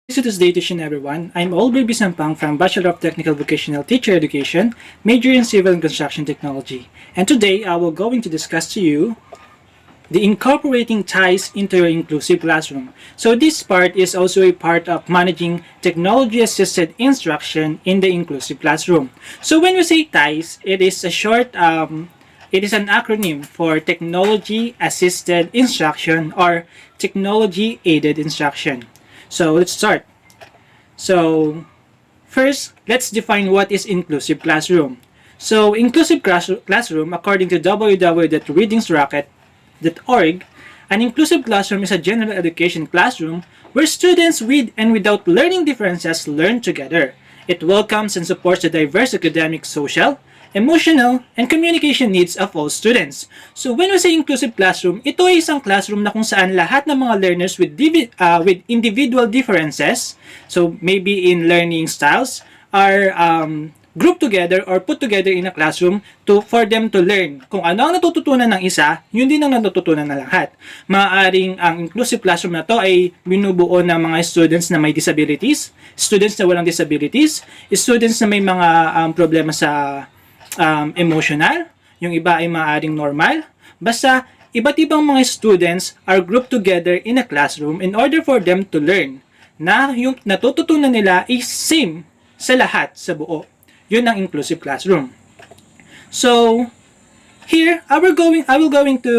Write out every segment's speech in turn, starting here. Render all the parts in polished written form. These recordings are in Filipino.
To today's edition, everyone. I'm Olber Bisampang from Bachelor of Technical Vocational Teacher Education, major in Civil and Construction Technology. And today, I will going to discuss to you the incorporating ties into your inclusive classroom. So this part is also a part of managing technology-assisted instruction in the inclusive classroom. So when we say ties, it is a it is an acronym for technology-assisted instruction or technology-aided instruction. So let's start. So first, let's define what is inclusive classroom. So inclusive classroom, according to www.readingsrocket.org, an inclusive classroom is a general education classroom where students with and without learning differences learn together. It welcomes and supports the diverse academic, social, emotional, and communication needs of all students. So when we say inclusive classroom, ito ay isang classroom na kung saan lahat ng mga learners with individual differences, so maybe in learning styles, are grouped together or put together in a classroom for them to learn. Kung ano ang natututunan ng isa, yun din ang natututunan ng lahat. Maaaring ang inclusive classroom na to ay binubuo ng mga students na may disabilities, students na walang disabilities, students na may mga problema sa emotional, yung iba ay maaaring normal. Basta, iba't ibang mga students are grouped together in a classroom in order for them to learn na yung natututunan nila is same sa lahat, sa buo. Yun ang inclusive classroom. So, here, I will going to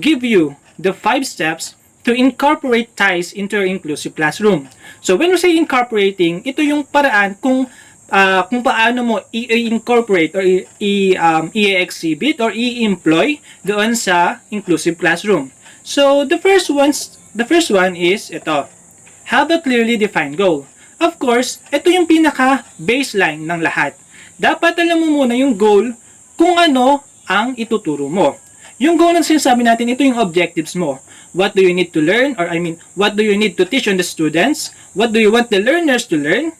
give you the 5 steps to incorporate ties into your inclusive classroom. So, when we say incorporating, ito yung paraan kung paano mo i-incorporate or i-exhibit or i-employ doon sa inclusive classroom. So, the first one is ito. Have a clearly defined goal. Of course, ito yung pinaka-baseline ng lahat. Dapat alam mo muna yung goal kung ano ang ituturo mo. Yung goal na sinasabi natin, ito yung objectives mo. What do you need to learn? Or what do you need to teach on the students? What do you want the learners to learn?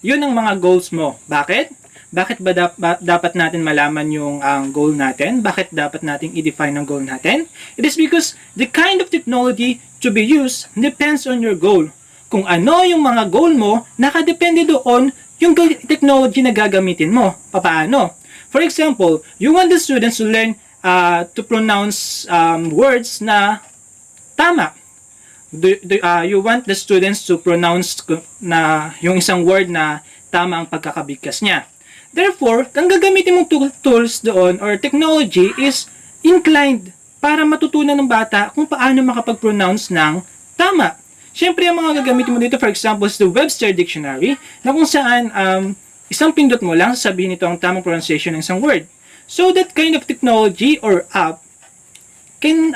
Yun ang mga goals mo. Bakit? Bakit ba dapat natin malaman yung goal natin? Bakit dapat natin i-define ang goal natin? It is because the kind of technology to be used depends on your goal. Kung ano yung mga goal mo, nakadepende doon yung technology na gagamitin mo. Paano? For example, you want the students to learn to pronounce words na tama. You want the students to pronounce na yung isang word na tama ang pagkakabigkas niya. Therefore, ang gagamitin mong tools doon or technology is inclined para matutunan ng bata kung paano makapag-pronounce ng tama. Siyempre, ang mga gagamitin mo dito, for example, is the Webster Dictionary na kung saan isang pindot mo lang sabihin ito ang tamang pronunciation ng isang word. So, that kind of technology or app can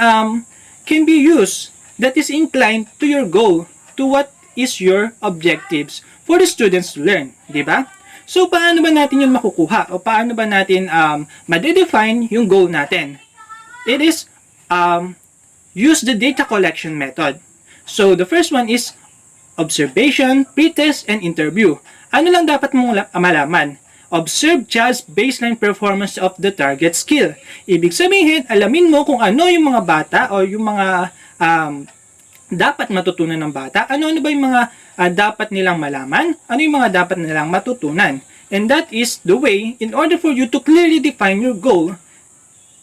be used that is inclined to your goal, to what is your objectives for the students to learn, di ba? So, paano ba natin yun makukuha? O paano ba natin ma-define yung goal natin? It is use the data collection method. So, the first one is observation, pretest, and interview. Ano lang dapat mong malaman? Observe child's baseline performance of the target skill. Ibig sabihin, alamin mo kung ano yung mga bata o yung mga dapat matutunan ng bata, ano ba yung mga dapat nilang malaman, ano yung mga dapat nilang matutunan. And that is the way in order for you to clearly define your goal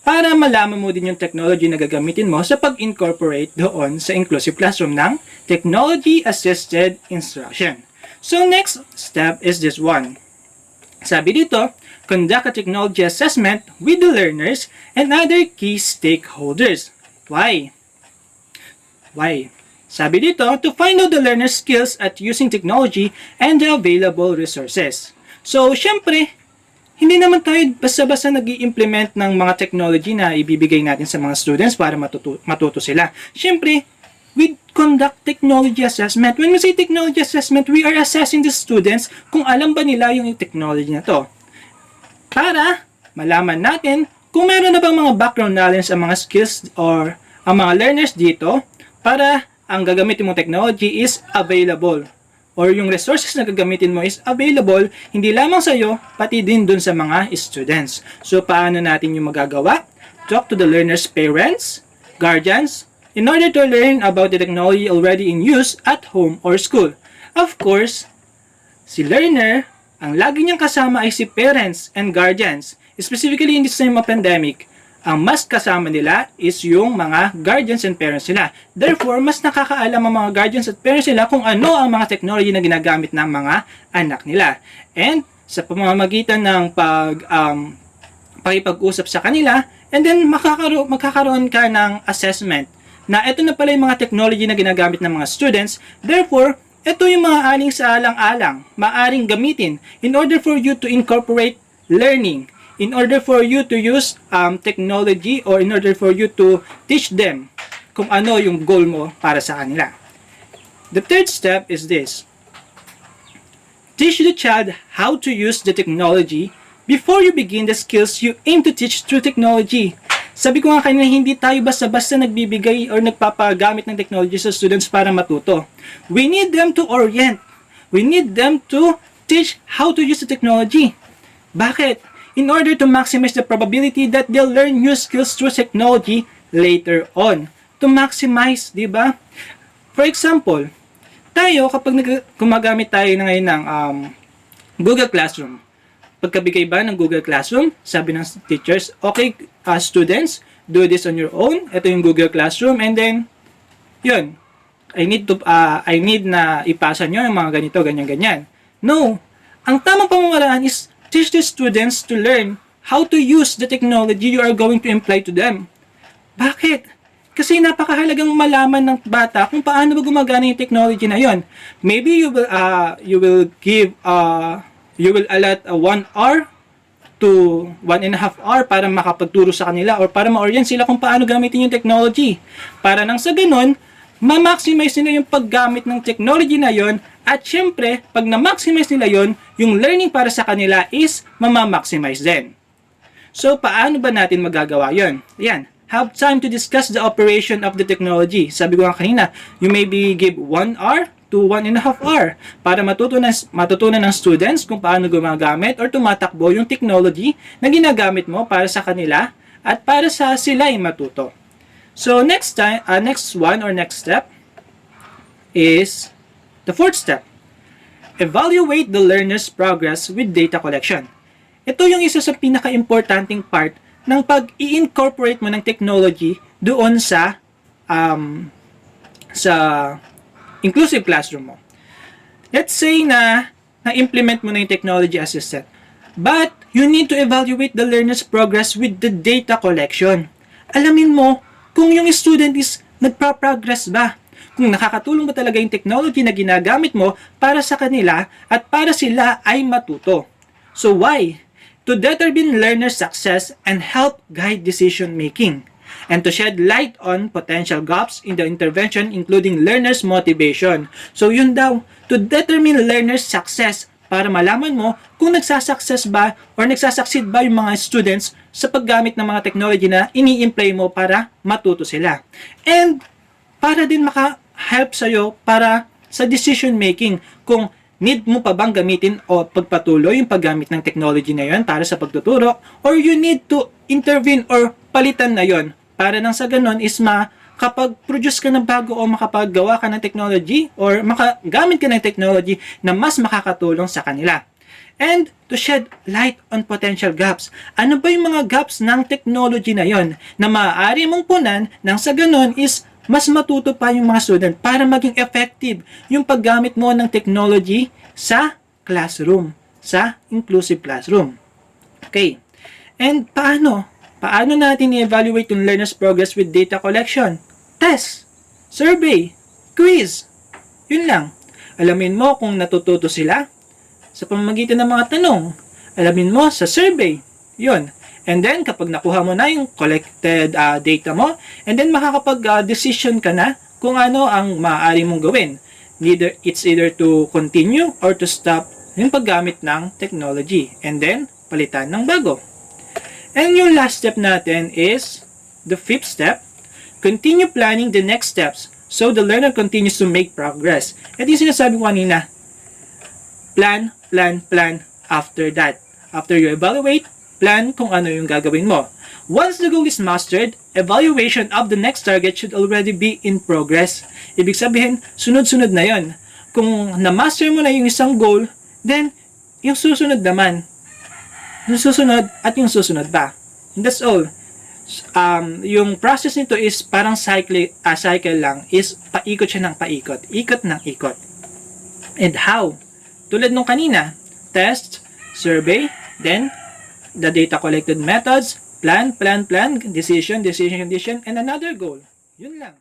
para malaman mo din yung technology na gagamitin mo sa pag-incorporate doon sa inclusive classroom ng technology-assisted instruction. So next step is this one. Sabi dito, conduct a technology assessment with the learners and other key stakeholders. Why? Sabi dito, to find out the learner's skills at using technology and the available resources. So, syempre, hindi naman tayo basta-basta nag-i-implement ng mga technology na ibibigay natin sa mga students para matuto sila. Syempre, we conduct technology assessment. When we say technology assessment, we are assessing the students kung alam ba nila yung technology na to. Para malaman natin kung meron na bang mga background knowledge ang mga skills or ang mga learners dito para ang gagamitin mong technology is available or yung resources na gagamitin mo is available hindi lamang sa iyo, pati din dun sa mga students. So, paano natin yung magagawa? Talk to the learner's parents, guardians, in order to learn about the technology already in use at home or school. Of course, si learner, ang lagi niyang kasama ay si parents and guardians. Specifically in this time of pandemic, ang mas kasama nila is yung mga guardians and parents nila. Therefore, mas nakakaalam ang mga guardians at parents nila kung ano ang mga technology na ginagamit ng mga anak nila. And sa pamamagitan ng pakipag-usap sa kanila, and then magkakaroon ka ng assessment na ito na pala yung mga technology na ginagamit ng mga students. Therefore, ito yung mga aling sa alang-alang maaring gamitin in order for you to incorporate learning, in order for you to use technology, or in order for you to teach them kung ano yung goal mo para sa kanila. The third step is this. Teach the child how to use the technology before you begin the skills you aim to teach through technology. Sabi ko nga kanina, hindi tayo basta-basta nagbibigay or nagpapagamit ng technology sa students para matuto. We need them to orient. We need them to teach how to use the technology. Bakit? In order to maximize the probability that they'll learn new skills through technology later on. To maximize, di ba? For example, tayo kapag gumagamit tayo na ngayon ng Google Classroom. Pagkabigay ba ng Google Classroom, sabi ng teachers, okay, students, do this on your own. Ito yung Google Classroom, and then, yun, I need na ipasa nyo yung mga ganito, ganyan-ganyan. No, ang tamang pamamaraan is teach the students to learn how to use the technology you are going to imply to them. Bakit? Kasi napakahalagang malaman ng bata kung paano ba gumagana yung technology na yon. Maybe you will allot 1 hour to 1.5 hour para makapagturo sa kanila or para ma-orient sila kung paano gamitin yung technology. Para nang sa ganun, ma-maximize nila yung paggamit ng technology na yon. At syempre, pag na-maximize nila yon, yung learning para sa kanila is ma-maximize din. So, paano ba natin magagawa yon? Ayan, have time to discuss the operation of the technology. Sabi ko nga kanina, you maybe give 1 hour to 1.5 hour para matutunan ng students kung paano gumagamit or tumatakbo yung technology na ginagamit mo para sa kanila at para sa sila ay matuto. So, next step is the fourth step. Evaluate the learner's progress with data collection. Ito yung isa sa pinaka-importanting part ng pag-i-incorporate mo ng technology doon sa inclusive classroom mo. Let's say na na-implement mo na yung technology assisted. But you need to evaluate the learner's progress with the data collection. Alamin mo kung yung student is nagpa-progress ba? Kung nakakatulong ba talaga yung technology na ginagamit mo para sa kanila at para sila ay matuto. So why? To determine learner success and help guide decision making. And to shed light on potential gaps in the intervention including learner's motivation. So yun daw, to determine learner's success para malaman mo kung nagsasucceed ba yung mga students sa paggamit ng mga technology na ini-imply mo para matuto sila. And para din maka-help sa'yo para sa decision making kung need mo pa bang gamitin o pagpatuloy yung paggamit ng technology na yon para sa pagtuturo, or you need to intervene or palitan na yon para nang sa ganon is makapag-produce ka ng bago o makapaggawa ka ng technology or makagamit ka ng technology na mas makakatulong sa kanila. And to shed light on potential gaps. Ano ba yung mga gaps ng technology na yon na maaari mong punan nang sa ganon is mas matuto pa yung mga student para maging effective yung paggamit mo ng technology sa classroom, sa inclusive classroom. Okay. And paano? Paano natin i-evaluate yung learner's progress with data collection? Test, survey, quiz. Yun lang. Alamin mo kung natututo sila sa pamamagitan ng mga tanong. Alamin mo sa survey. Yun. And then, kapag nakuha mo na yung collected data mo, and then makakapag-decision ka na kung ano ang maaari mong gawin. It's either to continue or to stop yung paggamit ng technology. And then, palitan ng bago. And yung last step natin is the fifth step. Continue planning the next steps so the learner continues to make progress. At yung sinasabi ko kanina, plan, plan, plan after that. After you evaluate, plan kung ano yung gagawin mo. Once the goal is mastered, evaluation of the next target should already be in progress. Ibig sabihin, sunod-sunod na yon. kung na-master mo na yung isang goal, then yung susunod naman, yung susunod at yung susunod pa. And that's all. Yung process nito is parang cycle lang, is paikot siya ng paikot, ikot ng ikot. And how? Tulad nung kanina, test, survey, then the data collected methods, plan, decision, and another goal. Yun lang.